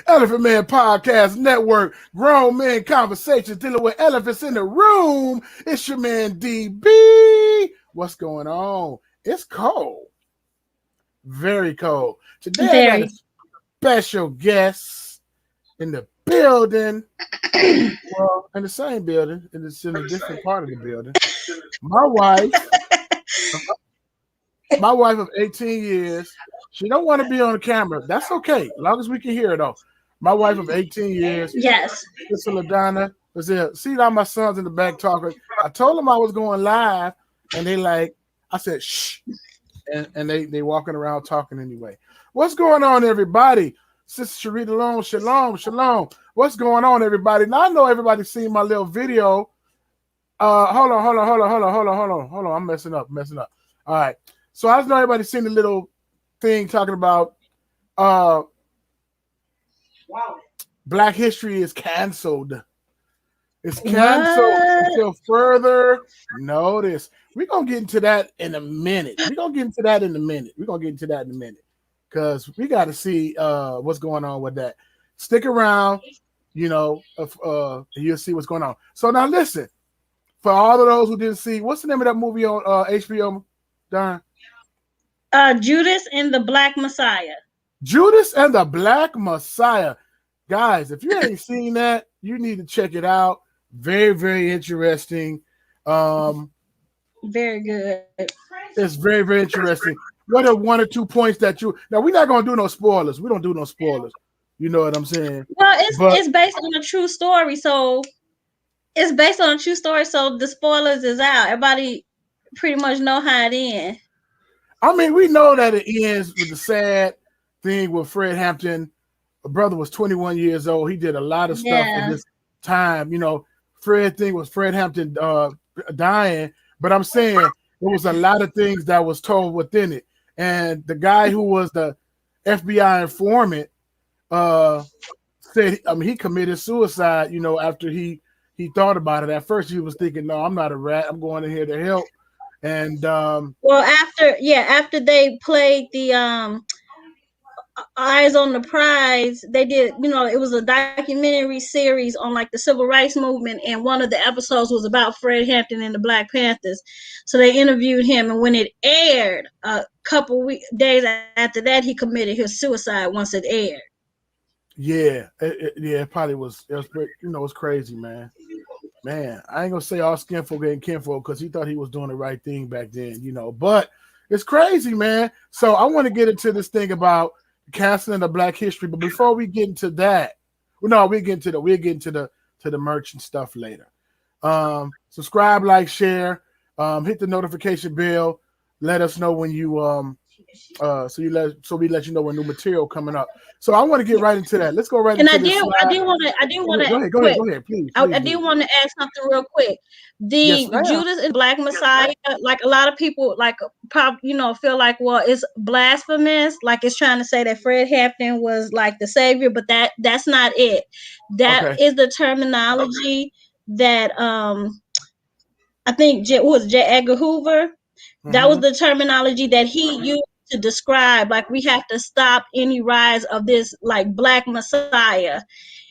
Elephant Man Podcast Network, grown men conversations dealing with elephants in the room. It's your man DB. What's going on? It's cold. Very cold. Today I got a special guest in the building. Well, in the same building, and it's in a different part of the building. My wife of 18 years. She don't want to be on the camera. That's okay, as long as we can hear it though. My wife of 18 years. Yes. Sister LaDonna was there. See all my sons in the back talking. I told them I was going live, and they like, I said, shh. And they walking around talking anyway. What's going on, everybody? Sister Sharita Long, shalom. What's going on, everybody? Now I know everybody's seen my little video. Hold on. I'm messing up. All right. So I know everybody's seen the little thing talking about Black history is canceled. It's canceled until further notice. We're going to get into that in a minute. Because we got to see what's going on with that. Stick around, you'll see what's going on. So now listen, for all of those who didn't see, what's the name of that movie on HBO, Don? Judas and the Black Messiah. Judas and the Black Messiah. Guys, if you ain't seen that, you need to check it out. Very, very interesting. Very good. It's very, very interesting. What are one or two points that now we're not gonna do no spoilers. We don't do no spoilers. You know what I'm saying? Well, it's based on a true story, so the spoilers is out. Everybody pretty much know how it ends. I mean, we know that it ends with the sad thing with Fred Hampton. A brother was 21 years old. He did a lot of stuff in this time. Fred Hampton dying, but I'm saying there was a lot of things that was told within it. And the guy who was the FBI informant said, he committed suicide, after he thought about it. At first he was thinking, no, I'm not a rat. I'm going in here to help. And after they played the Eyes on the Prize, they did, it was a documentary series on like the civil rights movement, and one of the episodes was about Fred Hampton and the Black Panthers. So they interviewed him, and when it aired, a couple days after that, he committed his suicide once it aired. Yeah, it probably was. It was crazy, man. Man, I ain't gonna say all skinfolk ain't kinfolk because he thought he was doing the right thing back then, But it's crazy, man. So I want to get into this thing about canceling the Black history, but before we get into that, we'll get into the merch and stuff later. Subscribe, like, share, hit the notification bell. Let us know when you so we let you know when new material coming up. So I want to get right into that. Let's go right into this. I do want to go ahead, please. I do want to add something real quick. Judas and Black Messiah, like a lot of people feel like, well, it's blasphemous, like it's trying to say that Fred Hampton was like the savior, but that's not it. That is the terminology that I think J. Edgar Hoover. Mm-hmm. That was the terminology that he used to describe, like, we have to stop any rise of this like Black Messiah.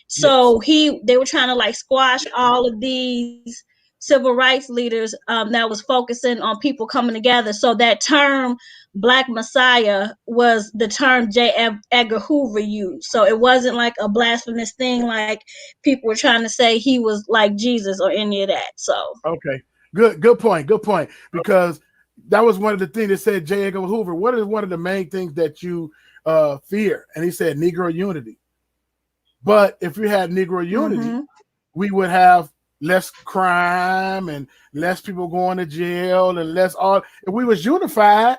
So they were trying to like squash all of these civil rights leaders that was focusing on people coming together. So that term Black Messiah was the term J. Edgar Hoover used. So it wasn't like a blasphemous thing like people were trying to say he was like Jesus or any of that. So good point. Because that was one of the things that said J. Edgar Hoover, what is one of the main things that you fear? And he said Negro unity. But if we had Negro unity, we would have less crime and less people going to jail and less all. If we was unified,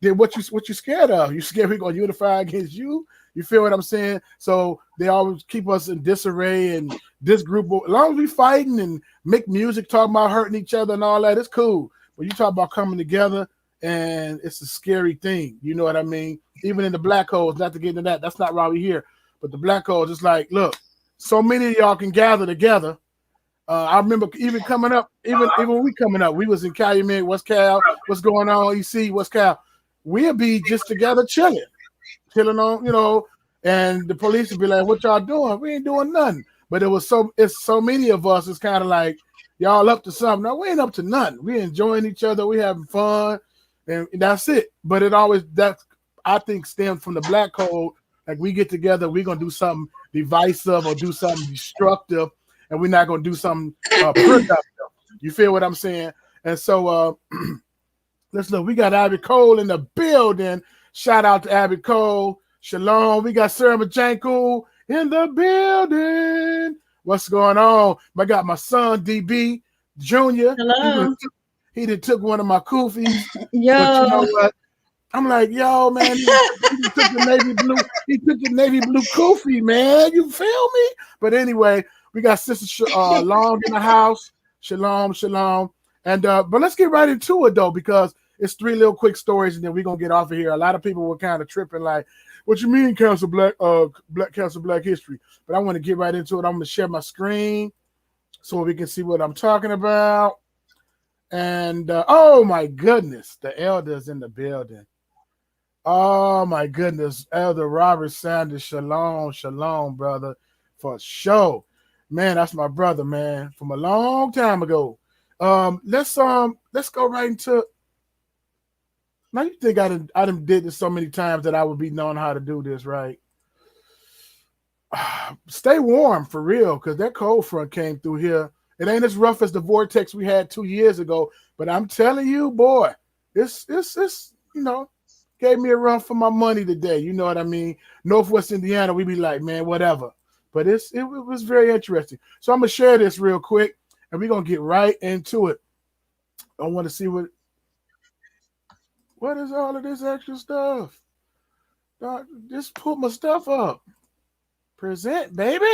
then what you scared of? You scared we're gonna unify against you? You feel what I'm saying? So they always keep us in disarray and this group. As long as we fighting and make music, talking about hurting each other and all that, it's cool. But you talk about coming together, and it's a scary thing. You know what I mean? Even in the black holes, not to get into that. That's not why we're here. But the black holes, it's like, look, so many of y'all can gather together. I remember even coming up, even when we coming up, we was in Calumet, West Cal. What's going on, EC, West Cal? We'll be just together chilling on, And the police would be like, "What y'all doing? We ain't doing nothing." But it's so many of us. It's kind of like y'all up to something. No, we ain't up to nothing. We enjoying each other. We having fun, and that's it. But that's I think stems from the black code. Like we get together, we're gonna do something divisive or do something destructive, and we're not gonna do something productive. You feel what I'm saying? And so let's look. We got Abby Cole in the building. Shout out to Abby Cole. Shalom. We got Sarah Majanku in the building. What's going on? I got my son DB Jr. Hello. He done took one of my koofies. Yo. But you know what? I'm like, yo, man, he took the navy blue. He took the navy blue koofy, man. You feel me? But anyway, we got Sister Long in the house. Shalom, shalom. And but let's get right into it though, because it's 3 little quick stories, and then we're gonna get off of here. A lot of people were kind of tripping, like, what you mean cancel black history? But I want to get right into it. I'm gonna share my screen so we can see what I'm talking about. And oh my goodness, the elder's in the building. Oh my goodness, Elder Robert Sanders, shalom, shalom, brother, for sure. Man, that's my brother, man, from a long time ago. Let's go right into. Now you think I done did this so many times that I would be knowing how to do this, right? Stay warm for real, because that cold front came through here. It ain't as rough as the vortex we had 2 years ago, but I'm telling you, boy, it's gave me a run for my money today. You know what I mean? Northwest Indiana, we be like, man, whatever. But it was very interesting. So I'm gonna share this real quick, and we're gonna get right into it. I want to see what is all of this extra stuff. Just put my stuff up. Present, baby.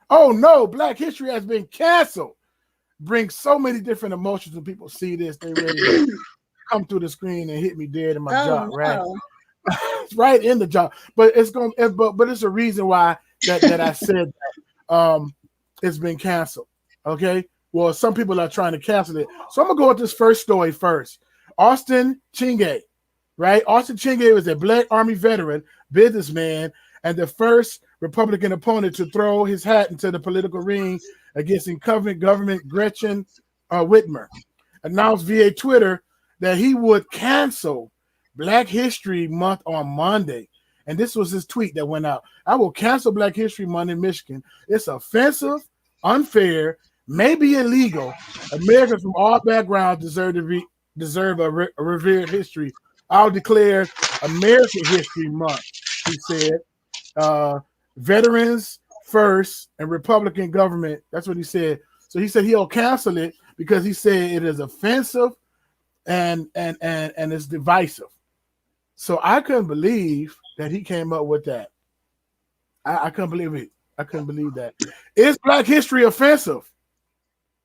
Oh no, Black History has been canceled. Brings so many different emotions when people see this. They ready to come through the screen and hit me dead in my jaw, right? It's right in the jaw. But but it's a reason why that I said that it's been canceled. Okay. Well, some people are trying to cancel it. So I'm gonna go with this first story first. Austin Chingay, right? Austin Chingay was a Black Army veteran, businessman, and the first Republican opponent to throw his hat into the political ring against incumbent government Gretchen Whitmer. Announced via Twitter that he would cancel Black History Month on Monday. And this was his tweet that went out. I will cancel Black History Month in Michigan. It's offensive, unfair, maybe illegal. Americans from all backgrounds deserve a revered history. I'll declare American History Month, he said. Veterans first and Republican government. That's what he said. So he said he'll cancel it because he said it is offensive and it's divisive. So I couldn't believe that he came up with that. I couldn't believe it. I couldn't believe that. Is Black history offensive?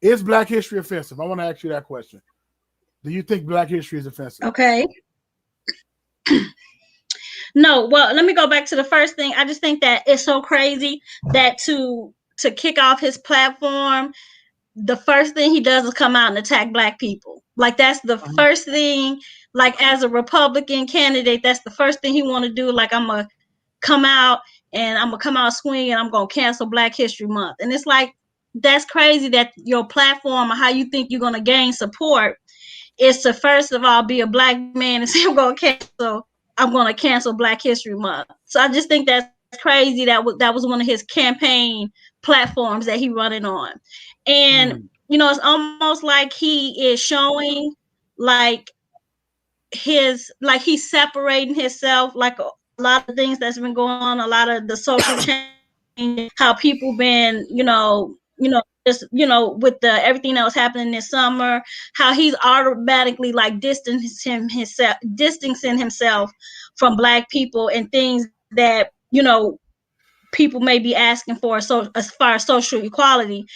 Is Black history offensive? I want to ask you that question. Do you think Black history is offensive? Okay. No, well, let me go back to the first thing. I just think that it's so crazy that to kick off his platform, the first thing he does is come out and attack Black people. Like that's the first thing, like as a Republican candidate, that's the first thing he want to do. Like I'm gonna come out swinging, and I'm gonna cancel Black History Month. And it's like, that's crazy that your platform or how you think you're gonna gain support is to first of all be a Black man and say I'm gonna cancel Black History Month. So I just think that's crazy. That was one of his campaign platforms that he running on. And it's almost like he is showing like he's separating himself, like a lot of things that's been going on, a lot of the social change, how people been, just, with the everything that was happening this summer, how he's automatically like distancing himself from Black people and things that, people may be asking for. So as far as social equality,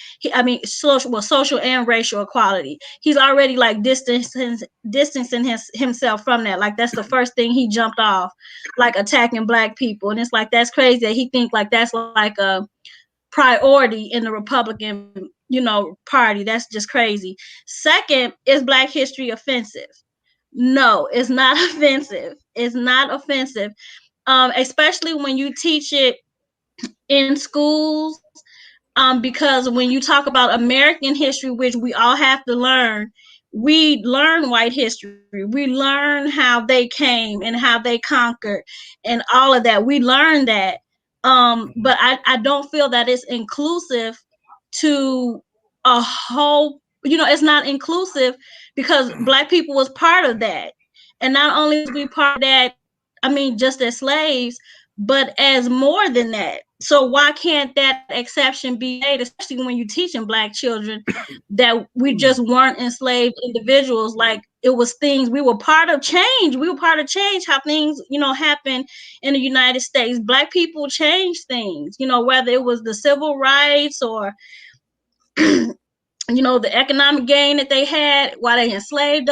social and racial equality, he's already like distancing himself from that. Like that's the first thing he jumped off, like attacking Black people. And it's like, that's crazy that he think like that's like a priority in the Republican, party. That's just crazy. Second, is Black history offensive? No, it's not offensive. It's not offensive. especially when you teach it in schools. Because when you talk about American history, which we all have to learn, we learn white history. We learn how they came and how they conquered and all of that. We learn that. But I don't feel that it's inclusive to a whole, it's not inclusive because Black people was part of that. And not only was we part of that, I mean, just as slaves, but as more than that. So why can't that exception be made, especially when you're teaching Black children that we just weren't enslaved individuals? Like, it was things we were part of change. We were part of change, how things, happen in the United States. Black people changed things, whether it was the civil rights or the economic gain that they had while they enslaved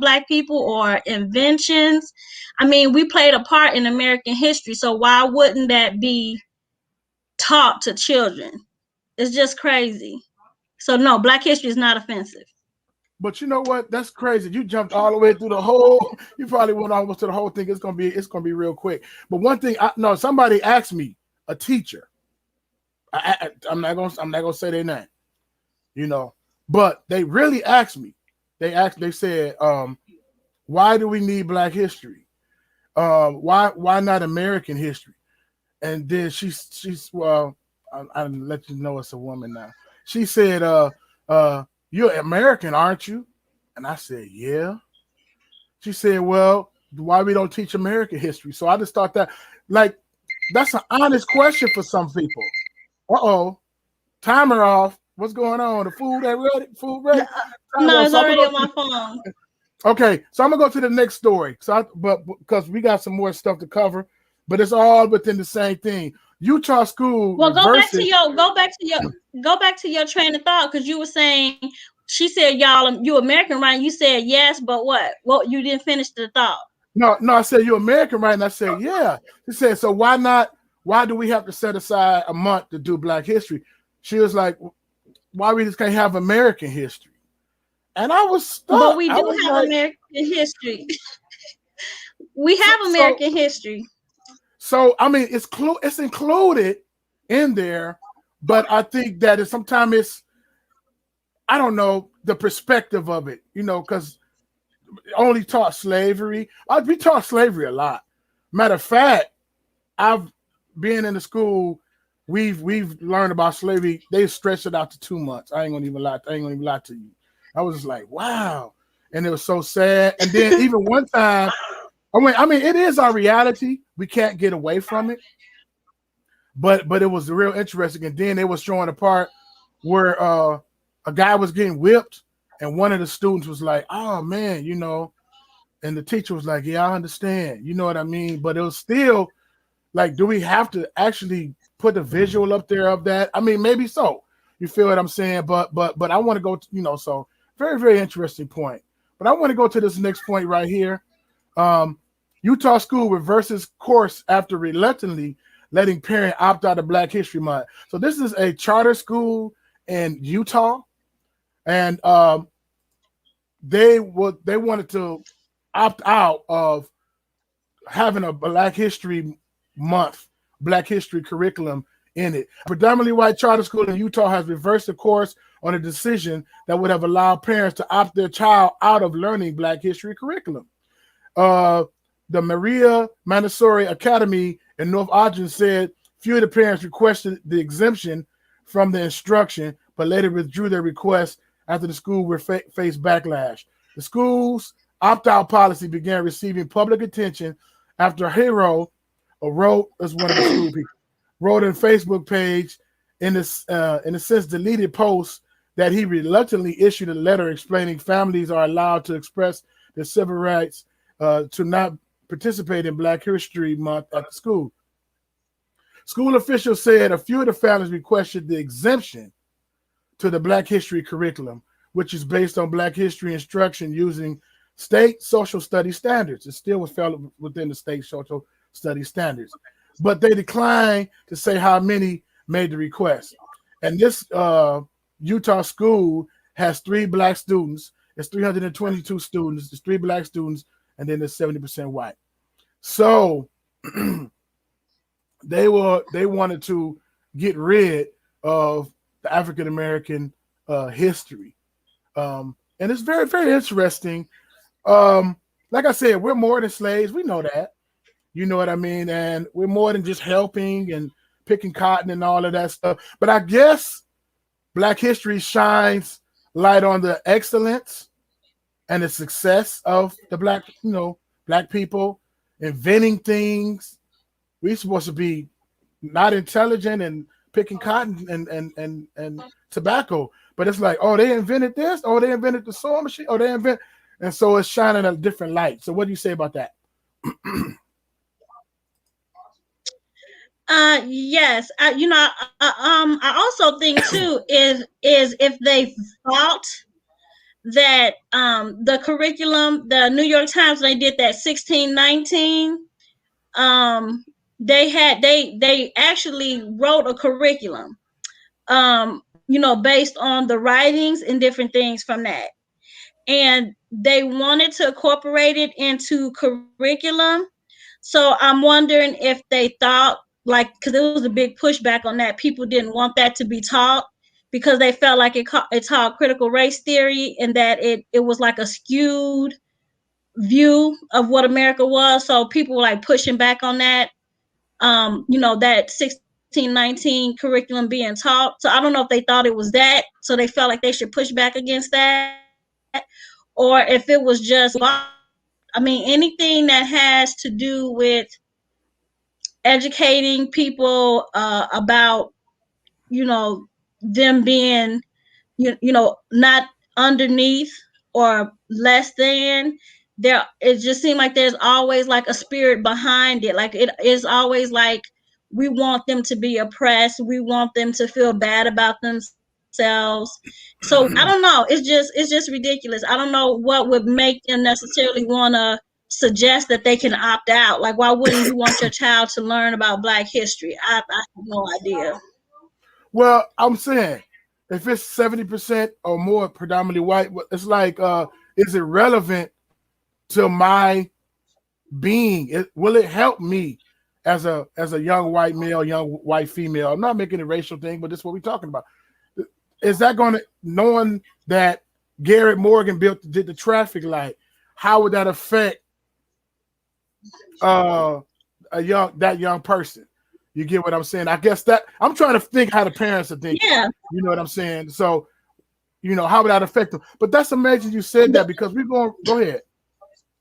Black people, or inventions. I mean, we played a part in American history, so why wouldn't that be taught to children? It's just crazy. So no, Black history is not offensive. But you know what? That's crazy. You jumped all the way through the whole. You probably went almost to the whole thing. It's gonna be real quick. But one thing, somebody asked me, a teacher. I'm not gonna say their name. But they really asked me. They said, why do we need Black history? Why not American history? And then she's well, I'll let you know it's a woman now. She said, you're American, aren't you? And I said, yeah. She said, well, why we don't teach American history? So I just thought that, that's an honest question for some people. Uh-oh. Timer off. What's going on? The food ready? Food ready? No, it's already on my phone. Okay, so I'm gonna go to the next story. But because we got some more stuff to cover, but it's all within the same thing. Utah school. Well, go back to your train of thought, because you were saying, she said, y'all, you American, right? You said yes, but what? Well, you didn't finish the thought. No, I said you American, right? And I said, yeah. She said, so why not? Why do we have to set aside a month to do Black history? She was like, why we just can't have American history? And I was stuck. But we do have American history. We have American history. So I mean, it's included in there, but I think that sometimes it's, I don't know, the perspective of it, because only taught slavery. We taught slavery a lot. Matter of fact, I've been in the school. We've learned about slavery. They stretched it out to 2 months. I ain't gonna even lie to you. I was just like, wow, and it was so sad. And then even one time, I mean, it is our reality. We can't get away from it. But it was real interesting. And then they was showing a part where a guy was getting whipped, and one of the students was like, oh man, and the teacher was like, yeah, I understand. You know what I mean? But it was still like, do we have to actually put a visual up there of that? I mean, maybe so. You feel what I'm saying? But I want to go to, so very, very interesting point. But I want to go to this next point right here. Utah school reverses course after reluctantly letting parent opt out of Black History Month. So this is a charter school in Utah, and they wanted to opt out of having a Black History Month, Black History curriculum in it. A predominantly white charter school in Utah has reversed the course on a decision that would have allowed parents to opt their child out of learning Black History curriculum. The Maria Montessori Academy in North Ogden said few of the parents requested the exemption from the instruction, but later withdrew their request after the school faced backlash. The school's opt-out policy began receiving public attention after Hero wrote on Facebook page in a sense deleted post that he reluctantly issued a letter explaining families are allowed to express their civil rights to not participate in Black History Month at the school. School officials said a few of the families requested the exemption to the Black History curriculum, which is based on Black history instruction using state social study standards. It still was fell within the state social study standards, but they declined to say how many made the request. And this Utah school has 3 Black students. It's 322 students. It's 3 Black students, and then there's 70% white. So they wanted to get rid of the African American history, and it's very, very interesting. Like I said, we're more than slaves. We know that. You know what I mean? And we're more than just helping and picking cotton and all of that stuff. But I guess Black history shines light on the excellence and the success of the Black people inventing things. We're supposed to be not intelligent and picking cotton and tobacco. But it's like, oh, they invented this. Oh, they invented the sewing machine. Oh, they invented. And so it's shining a different light. So what do you say about that? Yes. I also think too is if they thought that the curriculum, the New York Times, they did that 1619. They actually wrote a curriculum, based on the writings and different things from that, and they wanted to incorporate it into curriculum. So I'm wondering if they thought, like, because it was a big pushback on that, people didn't want that to be taught because they felt like it taught critical race theory, and that it was like a skewed view of what America was. So people were like pushing back on that, that 1619 curriculum being taught. So I don't know if they thought it was that, so they felt like they should push back against that, or if it was just I mean, anything that has to do with educating people about, them being, not underneath or less than. It just seemed like there's always like a spirit behind it. Like it is always like we want them to be oppressed. We want them to feel bad about themselves. So I don't know. It's just ridiculous. I don't know what would make them necessarily want to suggest that they can opt out. Like, why wouldn't you want your child to learn about Black history? I have no idea. Well, I'm saying if it's 70% or more predominantly white, it's like, is it relevant to my being? Will it help me as a young white male, young white female? I'm not making a racial thing, but this is what we're talking about. Is that going to, knowing that Garrett Morgan did the traffic light, how would that affect that young person? You get what I'm saying? I guess that I'm trying to think how the parents are thinking. Yeah. You know what I'm saying? So, how would that affect them? But that's amazing you said that, because we're going. Go ahead.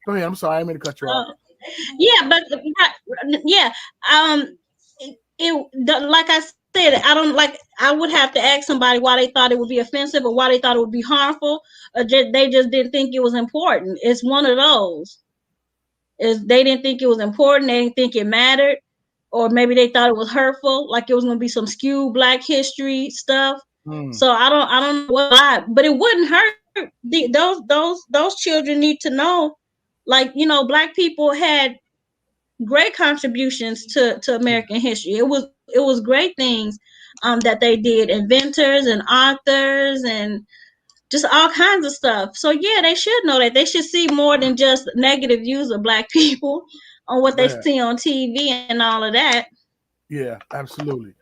I'm sorry, I didn't mean to cut you off. Yeah, but yeah, like I said, I don't like. I would have to ask somebody why they thought it would be offensive or why they thought it would be harmful. Or they just didn't think it was important. It's one of those. They didn't think it was important. They didn't think it mattered, or maybe they thought it was hurtful, like it was going to be some skewed Black history stuff. So I don't know why, but it wouldn't hurt. Those children need to know, like, Black people had great contributions to American history. It was great things that they did, inventors and authors and just all kinds of stuff. So yeah, they should know that. They should see more than just negative views of Black people on what they see on TV and all of that. Yeah, absolutely.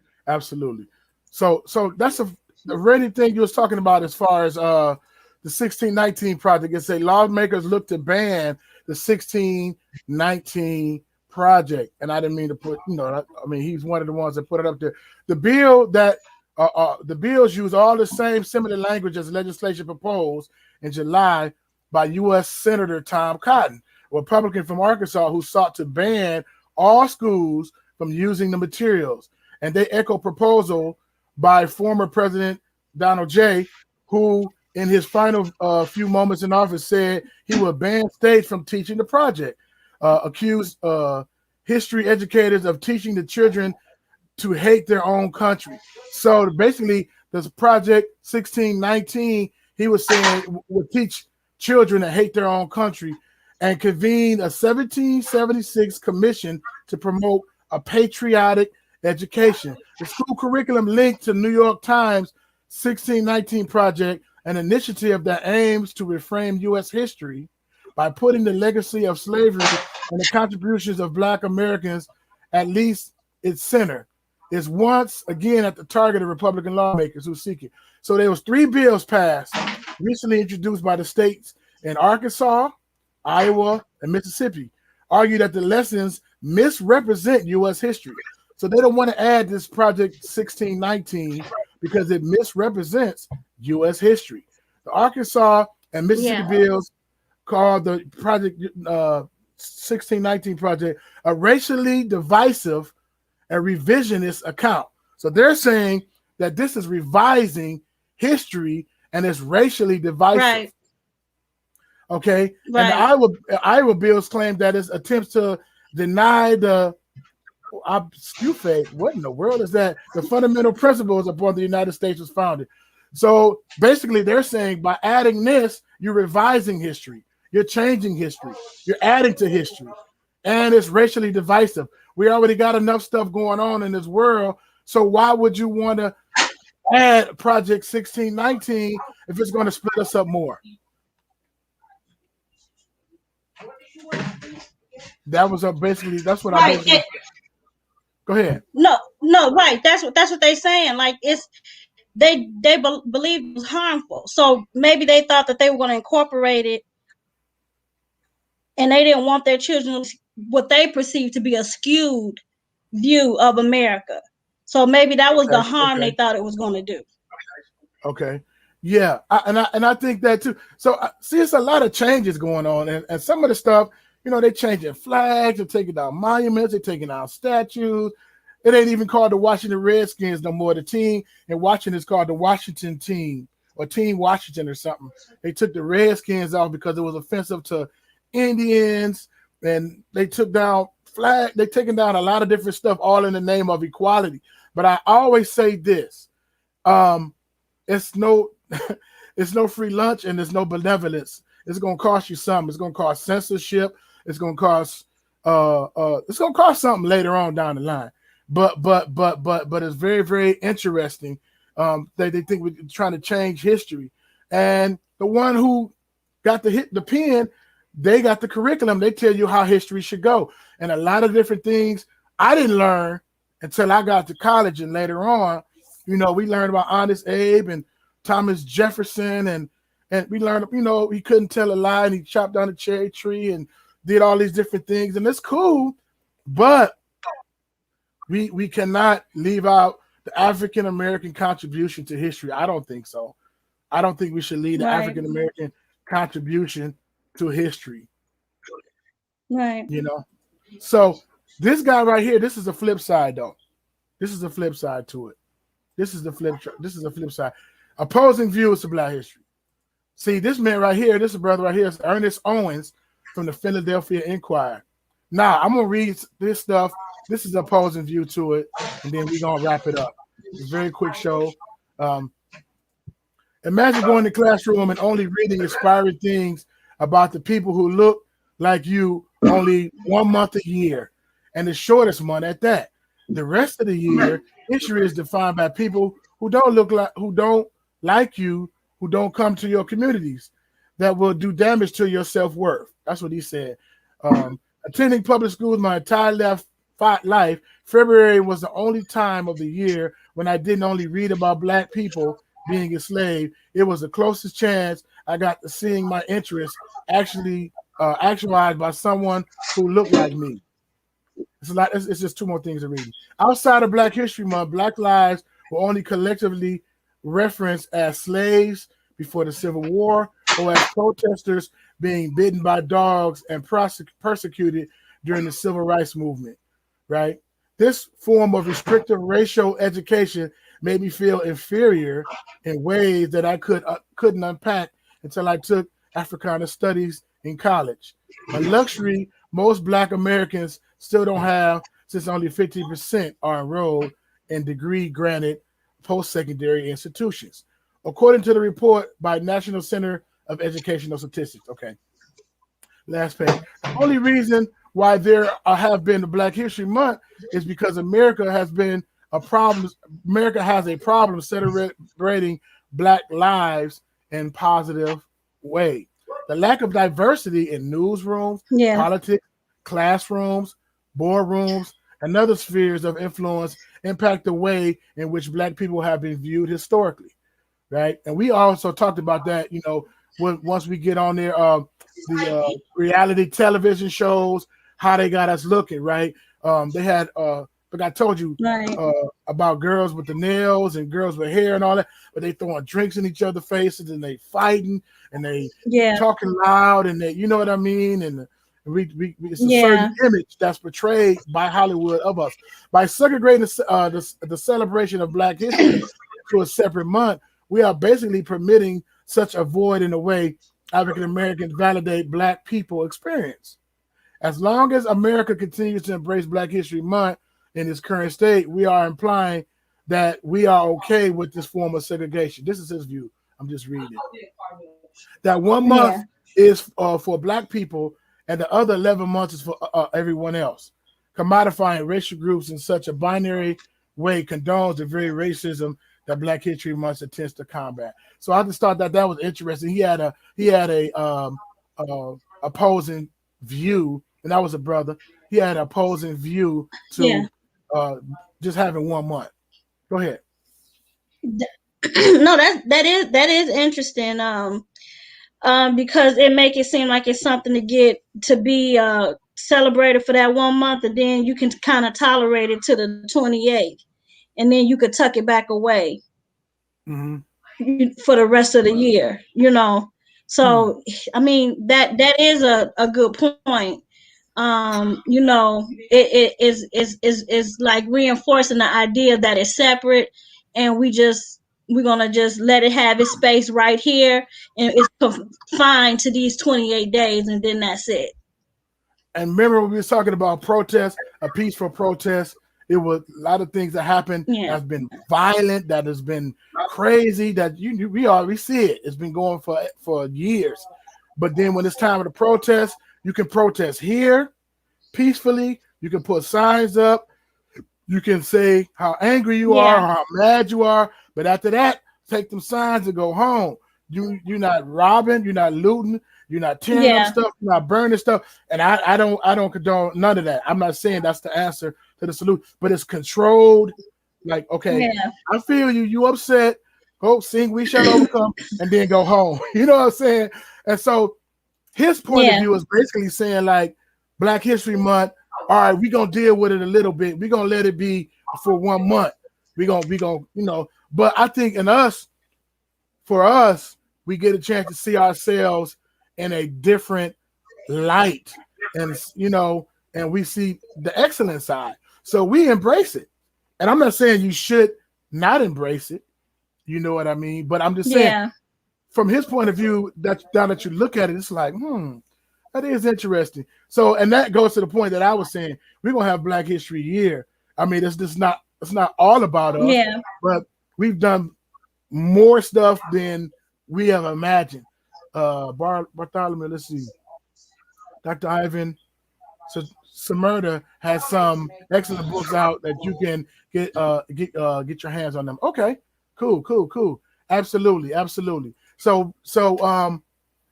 So that's the really thing you was talking about as far as the 1619 project. It said lawmakers look to ban the 1619 project, and I didn't mean to put, I mean, he's one of the ones that put it up there. The bill that the bills use all the same similar language as legislation proposed in July by U.S. Senator Tom Cotton, a Republican from Arkansas, who sought to ban all schools from using the materials. And they echo proposal by former President Donald J., who in his final few moments in office said he would ban states from teaching the project, accused history educators of teaching the children to hate their own country. So basically, this project 1619, he was saying, would teach children to hate their own country, and convened a 1776 commission to promote a patriotic education. The school curriculum linked to New York Times 1619 project, an initiative that aims to reframe U.S. history by putting the legacy of slavery and the contributions of Black Americans, at least its center, is once again at the target of Republican lawmakers who seek it. So there was 3 bills passed, recently introduced by the states in Arkansas, Iowa, and Mississippi, argue that the lessons misrepresent U.S. history. So they don't want to add this Project 1619 because it misrepresents U.S. history. The Arkansas and Mississippi bills called the Project 1619 project a racially divisive and revisionist account. So they're saying that this is revising history and it's racially divisive. Right. Okay. Right. And the Iowa bills claim that it's attempts to deny the what in the world is that? The fundamental principles upon the United States was founded. So basically, they're saying by adding this, you're revising history, you're changing history, you're adding to history, and it's racially divisive. We already got enough stuff going on in this world, so why would you want to add Project 1619 if it's going to split us up more? That was basically that's what I basically. Go ahead. No, right. That's what they're saying. Like they believe it was harmful. So maybe they thought that they were going to incorporate it, and they didn't want their children what they perceived to be a skewed view of America. So maybe that was the harm they thought it was going to do. Okay. Yeah, I think that too. So see, it's a lot of changes going on, and some of the stuff, they're changing flags, they're taking down monuments, they're taking down statues. It ain't even called the Washington Redskins no more. The team in Washington is called the Washington Team or Team Washington or something. They took the Redskins off because it was offensive to Indians, and they took down flag. They're taking down a lot of different stuff, all in the name of equality. But I always say this: it's no free lunch and there's no benevolence. It's gonna cost you something. It's gonna cost censorship. It's gonna cost something later on down the line. But it's very, very interesting. They think we're trying to change history, and the one who got the pen, they got the curriculum. They tell you how history should go, and a lot of different things I didn't learn until I got to college and later on. We learned about Honest Abe and Thomas Jefferson, and we learned, he couldn't tell a lie, and he chopped down a cherry tree and did all these different things, and it's cool, but we cannot leave out the African American contribution to history. I don't think so. I don't think we should leave the African American contribution to history. Right. So this guy right here, this is a flip side though. This is a flip side to it. This is a flip side. Opposing views to Black history. See, this man right here, this brother right here is Ernest Owens from the Philadelphia Inquirer. Now, I'm going to read this stuff. This is opposing view to it, and then we're going to wrap it up. It's a very quick show. Imagine going to the classroom and only reading inspiring things about the people who look like you only 1 month a year, and the shortest month at that. The rest of the year, history is defined by people who don't like you, who don't come to your communities, that will do damage to your self-worth. That's what he said. Attending public schools my entire life, February was the only time of the year when I didn't only read about Black people being enslaved. It was the closest chance I got to seeing my interests actually actualized by someone who looked like me. It's just 2 more things to read. Outside of Black History Month, Black lives were only collectively referenced as slaves before the Civil War, or as protesters being bitten by dogs and persecuted during the Civil Rights Movement, right? This form of restrictive racial education made me feel inferior in ways that I couldn't unpack until I took Africana Studies in college. A luxury most Black Americans still don't have, since only 50% are enrolled in degree-granted post-secondary institutions, according to the report by National Center of Educational Statistics. Okay, last page. The only reason why there have been a Black History Month is because America has a problem celebrating Black lives in positive way. The lack of diversity in newsrooms, politics, classrooms, boardrooms, and other spheres of influence impact the way in which Black people have been viewed historically, right? And we also talked about that, once we get on there, the reality television shows, how they got us looking, right? They had, like I told you, right. About girls with the nails and girls with hair and all that, but they throwing drinks in each other's faces and they fighting and they talking loud and they, you know what I mean? And it's a certain image that's portrayed by Hollywood of us. By segregating the celebration of Black history to a separate month, we are basically permitting such a void in a way African Americans validate Black people experience. As long as America continues to embrace Black History Month in its current state, we are implying that we are okay with this form of segregation. This is his view. I'm just reading it. That 1 month is for Black people, and the other 11 months is for everyone else. Commodifying racial groups in such a binary way condones the very racism that Black History Month attempts to combat. So I just thought that was interesting. He had a opposing view, and that was a brother. He had an opposing view to just having 1 month. Go ahead. No, that is interesting. Because it make it seem like it's something to be celebrated for that 1 month, and then you can kind of tolerate it to the 28th, and then you could tuck it back away for the rest of the year. So I mean that is a good point. It is like reinforcing the idea that it's separate, and we're gonna just let it have its space right here, and it's confined to these 28 days, and then that's it. And remember, when we were talking about protest, a peaceful protest, it was a lot of things that happened have been violent, that has been crazy, that we already see it. It's been going for years. But then when it's time for the protest, you can protest here peacefully. You can put signs up. You can say how angry you are, how mad you are. But after that, take them signs and go home. You're not robbing. You're not looting. You're not tearing up stuff. You're not burning stuff. And I don't condone none of that. I'm not saying that's the answer to the solution, but it's controlled. Like, okay, I feel you. You upset. Go sing "We Shall Overcome" and then go home. You know what I'm saying? And so his point of view is basically saying, like, Black History Month, all right, we're gonna deal with it a little bit. We're gonna let it be for 1 month. We're gonna, but I think for us, we get a chance to see ourselves in a different light, and and we see the excellent side. So we embrace it. And I'm not saying you should not embrace it. You know what I mean? But I'm just saying, from his point of view, that you look at it, it's like, that is interesting. So, and that goes to the point that I was saying, we're gonna have Black History Year. I mean, it's not all about us, but we've done more stuff than we have imagined. Bartholomew, let's see. Dr. Ivan Samerda has some excellent books out that you can get your hands on them. Okay, cool. Absolutely. So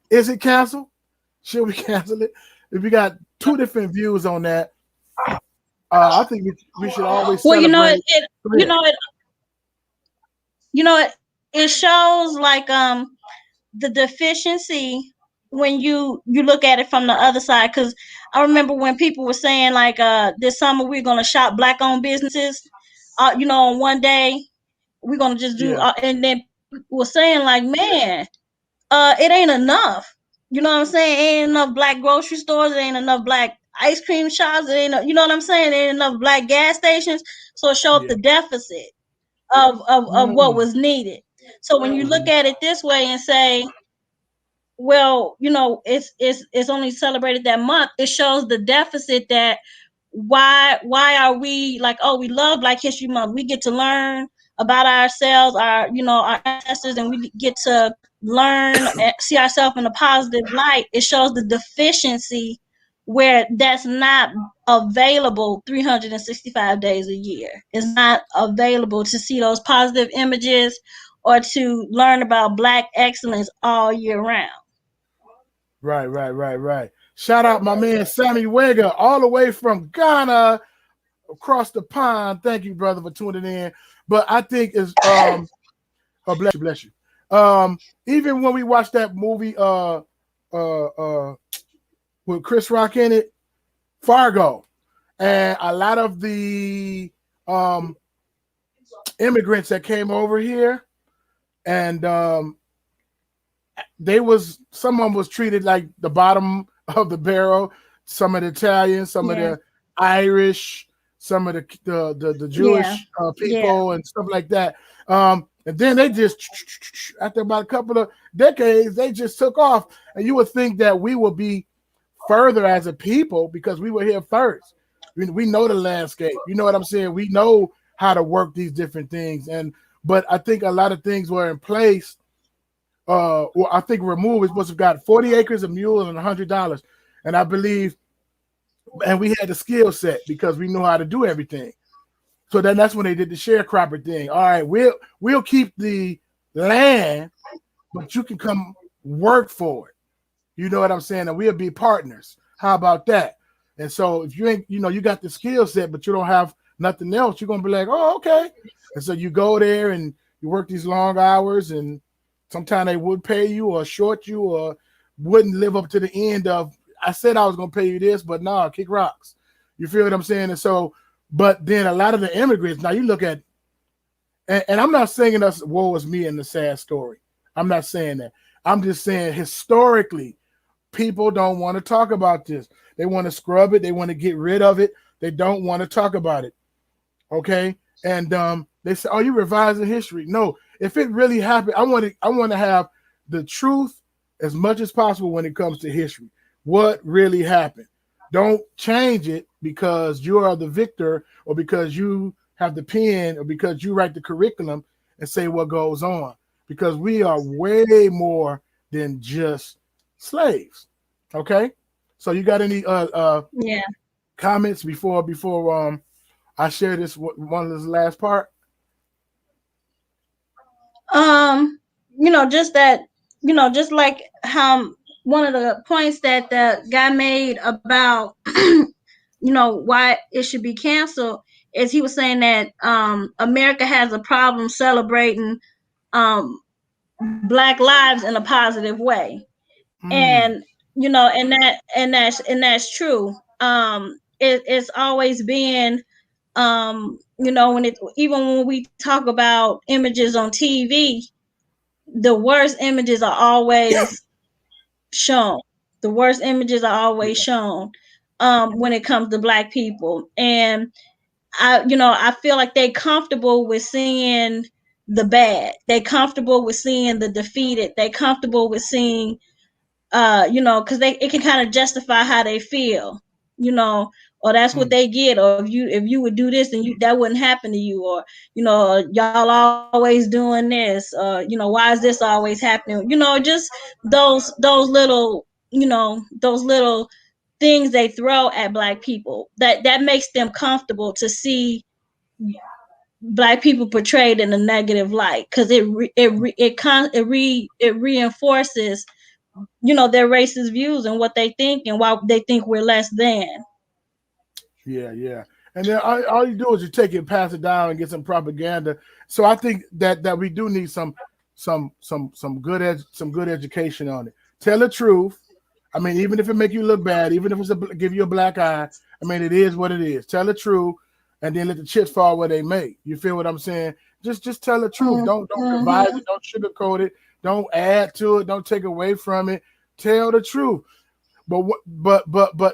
is it canceled? Should we cancel it? If we got two different views on that, I think we should always. Well, it shows like the deficiency when you look at it from the other side. Because I remember when people were saying like this summer we're gonna shop Black-owned businesses. On one day we're gonna just do, and then people were saying like, man, it ain't enough. You know what I'm saying? It ain't enough Black grocery stores. It ain't enough Black ice cream shops. It ain't, you know what I'm saying? There ain't enough Black gas stations. So it showed the deficit of what was needed. So when you look at it this way and say, well, it's only celebrated that month, it shows the deficit that why are we like, oh, we love Black History Month. We get to learn about ourselves, our ancestors, and we get to learn and see ourselves in a positive light. It shows the deficiency where that's not available 365 days a year. It's not available to see those positive images or to learn about Black excellence all year round. Right. Shout out my man Sammy Wega, all the way from Ghana, across the pond. Thank you, brother, for tuning in. But I think is oh, bless you. Even when we watched that movie with Chris Rock in it, Fargo, and a lot of the immigrants that came over here, and some of them was treated like the bottom of the barrel. Some of the Italians, some of the Irish, some of the Jewish people and stuff like that. And then they just, after about a couple of decades, they just took off. And you would think that we would be further as a people because we were here first. We know the landscape. You know what I'm saying? We know how to work these different things. But I think a lot of things were in place. Well, I think removed. We're supposed to have got 40 acres of mules and $100. And I believe, and we had the skill set because we knew how to do everything. So then that's when they did the sharecropper thing. All right, we'll keep the land, but you can come work for it. You know what I'm saying? And we'll be partners. How about that? And so if you ain't, you got the skill set, but you don't have nothing else, you're gonna be like, oh, okay. And so you go there and you work these long hours, and sometimes they would pay you or short you or wouldn't live up to the end of, I said I was gonna pay you this, but nah, kick rocks. You feel what I'm saying? And so, but then a lot of the immigrants, now you look at, and I'm not saying us woe is me in the sad story. I'm not saying that. I'm just saying historically, people don't want to talk about this. They want to scrub it. They want to get rid of it. They don't want to talk about it. Okay. And they say, oh, you revising history. No, if it really happened, I want to have the truth as much as possible when it comes to history. What really happened? Don't change it because you are the victor or because you have the pen or because you write the curriculum and say what goes on. Because we are way more than just slaves. Okay? So you got any comments before I share this one of this last part? Just that, just like how one of the points that the guy made about why it should be canceled is he was saying that America has a problem celebrating Black lives in a positive way. And that's true. It's always been when we talk about images on TV, the worst images are always shown. The worst images are always shown when it comes to Black people. And I feel like they're comfortable with seeing the bad. They're comfortable with seeing the defeated. They're comfortable with seeing because it can kind of justify how they feel, or that's what they get, or if you would do this and that wouldn't happen to you, or y'all always doing this, why is this always happening? Just those little those little things they throw at Black people that makes them comfortable to see Black people portrayed in a negative light, because it reinforces their racist views and what they think and why they think we're less than. Yeah. And then all you do is you take it and pass it down and get some propaganda. So I think that we do need some good education on it. Tell the truth. I mean, even if it make you look bad, even if it's give you a black eye, I mean, it is what it is. Tell the truth, and then let the chips fall where they may. You feel what I'm saying? Just tell the truth. Don't revise it. Don't sugarcoat it. Don't add to it. Don't take away from it. Tell the truth. But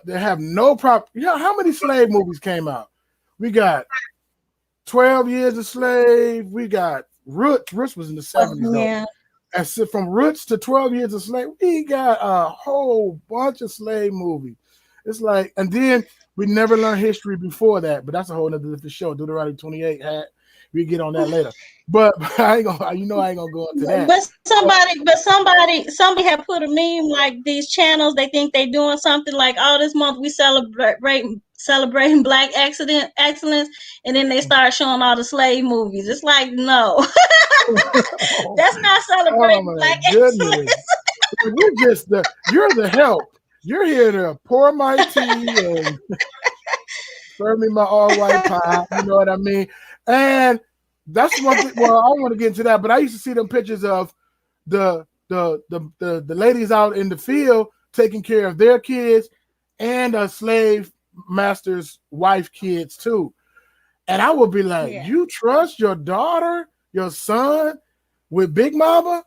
they have no problem. How many slave movies came out? We got 12 Years a Slave. We got Roots. Roots was in the 70s. Yeah. And so from Roots to 12 Years a Slave, we got a whole bunch of slave movies. It's like, and then we never learned history before that, but that's a whole other different show. Deuteronomy 28 hat. We get on that later. But I ain't gonna go into that. But somebody had put a meme like these channels, they think they doing something like, oh, this month we celebrating Black excellence, and then they start showing all the slave movies. It's like, no. That's not celebrating Black excellence. You're the help. You're here to pour my tea and serve me my all white pie. You know what I mean? And that's one thing. Well, I don't want to get into that, but I used to see them pictures of the ladies out in the field taking care of their kids and a slave master's wife kids too. And I would be like, you trust your daughter, your son with Big Mama?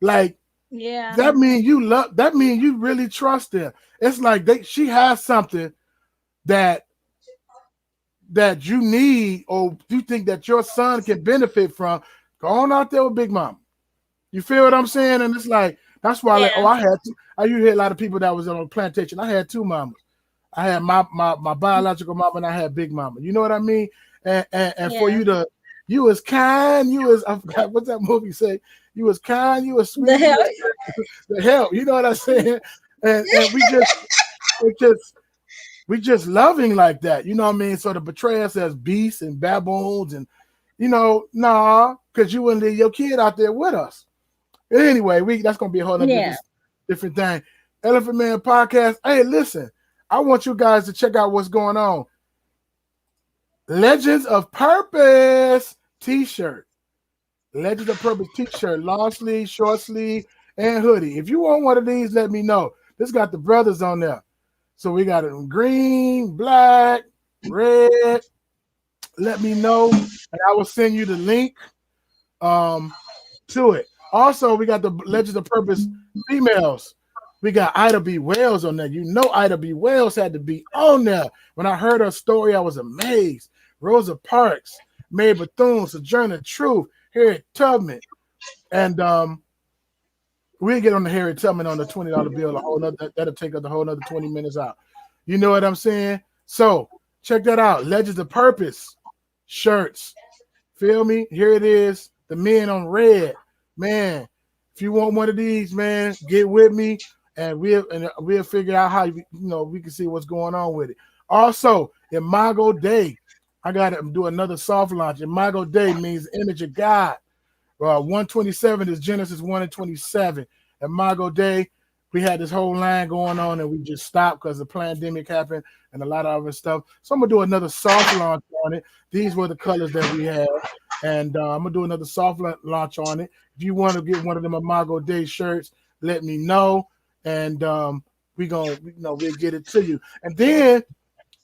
Like, that means you really trust them. It's like she has something that you need or you think that your son can benefit from. Go on out there with Big Mama. You feel what I'm saying? And it's like, that's why I used to hear a lot of people that was on a plantation. I had two mamas. I had my biological mama and I had Big Mama. You know what I mean? And for you was kind, I forgot what that movie say. You was kind, you was sweet. The hell, you know what I'm saying? And we just loving like that. You know what I mean? So to betray us as beasts and baboons and, because you wouldn't leave your kid out there with us. Anyway, that's going to be a whole other different thing. Elephant Man Podcast. Hey, listen, I want you guys to check out what's going on. Legends of Purpose t-shirt. Legends of Purpose t-shirt, long sleeve, short sleeve, and hoodie. If you want one of these, let me know. This got the brothers on there. So we got it in green, black, red. Let me know, and I will send you the link to it. Also, we got the Legends of Purpose females. We got Ida B. Wells on there. You know Ida B. Wells had to be on there. When I heard her story, I was amazed. Rosa Parks, Mae Bethune, Sojourner Truth, Harriet Tubman. And we'll get on the Harriet Tubman on the $20 bill. That'll take us a whole another 20 minutes out. You know what I'm saying? So check that out. Legends of Purpose shirts. Feel me? Here it is. The men on red. Man, if you want one of these, man, get with me and we'll figure out how we can see what's going on with it. Also, Imago Dei. I gotta do another soft launch. Imago Dei means image of God. 127 is Genesis 1:27. Imago Dei, we had this whole line going on and we just stopped because the pandemic happened and a lot of other stuff. So I'm gonna do another soft launch on it. These were the colors that we have, and I'm gonna do another soft launch on it. If you want to get one of them Imago Dei shirts, let me know, and we'll get it to you. And then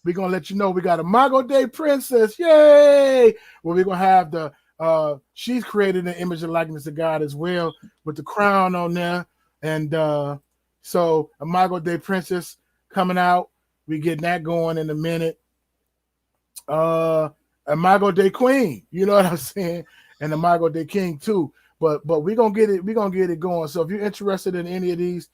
we're gonna let you know we got a Imago Dei princess. Yay! Well, we're gonna have the she's created an image and likeness of God as well with the crown on there. And so Imago Dei princess coming out. We getting that going in a minute. Imago Dei queen, you know what I'm saying? And Imago Dei king too. But we're gonna get it going. So if you're interested in any of these,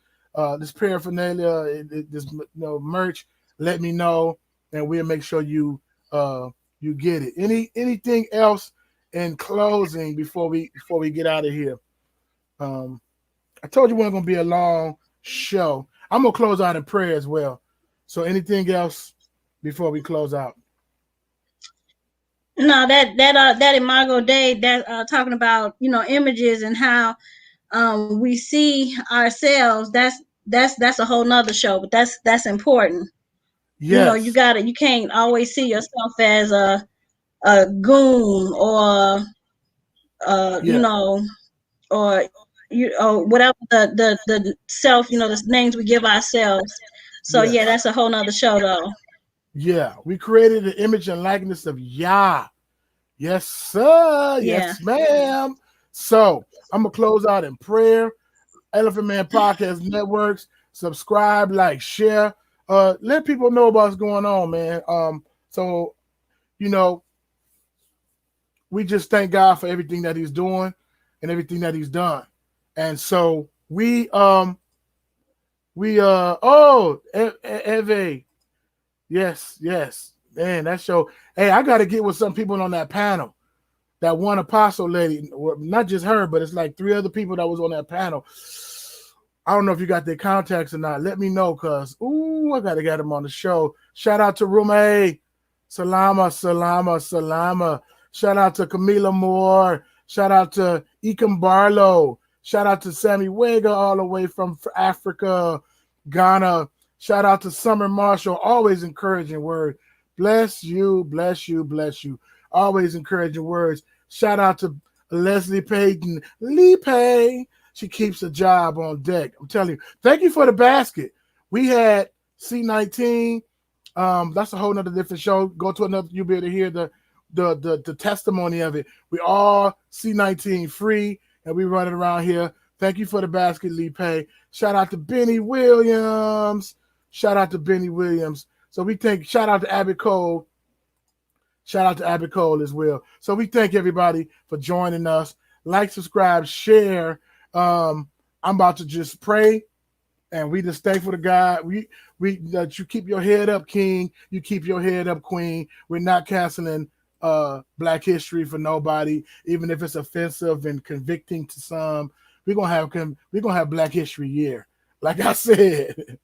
this paraphernalia, this merch, let me know and we'll make sure you get it. Anything else in closing before we get out of here? I told you it wasn't gonna be a long show. I'm gonna close out in prayer as well. So anything else before we close out? No, that Imago Dei, that talking about images and how we see ourselves. That's a whole nother show, but that's important. Yes. You can't always see yourself as a goon or or whatever the self, the names we give ourselves. So that's a whole nother show though. Yeah, we created an image and likeness of Yah. Yes, sir. Yes, ma'am. So I'm gonna close out in prayer. Elephant Man Podcast Networks. Subscribe, like, share. Let people know about what's going on, man. So we just thank God for everything that He's doing and everything that He's done. And so Eve. Yes. Man, that show. Hey, I got to get with some people on that panel. That one apostle lady, not just her, but it's like 3 other people that was on that panel. I don't know if you got their contacts or not. Let me know, cause I gotta get them on the show. Shout out to Rume, Salama. Shout out to Camila Moore. Shout out to Ekim Barlow. Shout out to Sammy Wega all the way from Africa, Ghana. Shout out to Summer Marshall, always encouraging word. Bless you, bless you, bless you. Always encouraging words. Shout out to Leslie Payton. Lee Pay. She keeps a job on deck. I'm telling you. Thank you for the basket. We had C19. That's a whole nother different show. Go to another, you'll be able to hear the testimony of it. We all C19 free, and we running around here. Thank you for the basket, Lee Pay. Shout out to Benny Williams. Shout out to Benny Williams. So we thank, shout out to Abby Cole. Shout out to Abby Cole as well. So we thank everybody for joining us. Like, subscribe, share. I'm about to just pray, and we just thankful to God. We that you keep your head up, King. You keep your head up, Queen. We're not canceling Black History for nobody, even if it's offensive and convicting to some. We're gonna have Black History Year, like I said.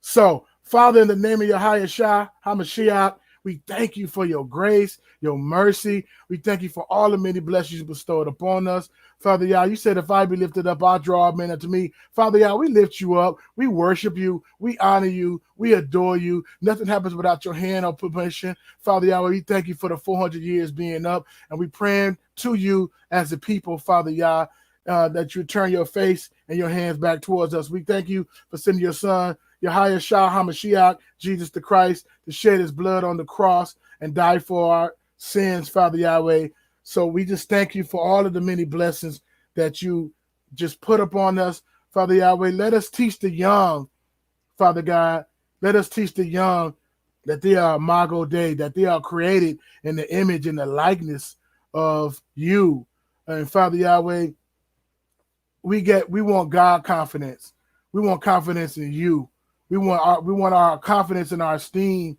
So, Father, in the name of your Yahweh HaMashiach, we thank you for your grace, your mercy. We thank you for all the many blessings bestowed upon us. Father Yah, you said, if I be lifted up, I'll draw men unto me. Father Yah, we lift you up. We worship you. We honor you. We adore you. Nothing happens without your hand or permission. Father Yah, we thank you for the 400 years being up, and we praying to you as a people, Father Yah, that you turn your face and your hands back towards us. We thank you for sending your son, Yahweh HaMashiach, Jesus the Christ, to shed his blood on the cross and die for our sins, Father Yahweh. So we just thank you for all of the many blessings that you just put upon us, Father Yahweh. Let us teach the young, Father God. Let us teach the young that they are Imago Dei, that they are created in the image and the likeness of you. And Father Yahweh, we want God confidence. We want confidence in you. We want our confidence and our esteem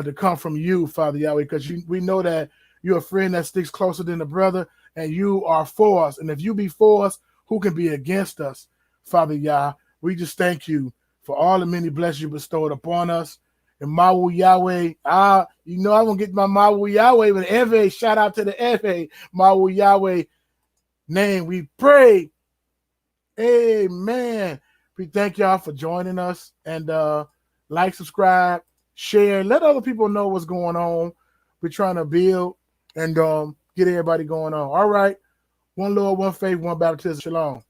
to come from you, Father Yahweh, because we know that you're a friend that sticks closer than a brother, and you are for us. And if you be for us, who can be against us, Father Yah? We just thank you for all the many blessings you bestowed upon us. And Mawu Yahweh, I won't get my Mawu Yahweh, but Eve, shout out to the Eve, Mawu Yahweh name. We pray. Amen. We thank y'all for joining us, and like, subscribe, share, let other people know what's going on. We're trying to build and get everybody going on. All right. One Lord, one faith, one baptism. Shalom.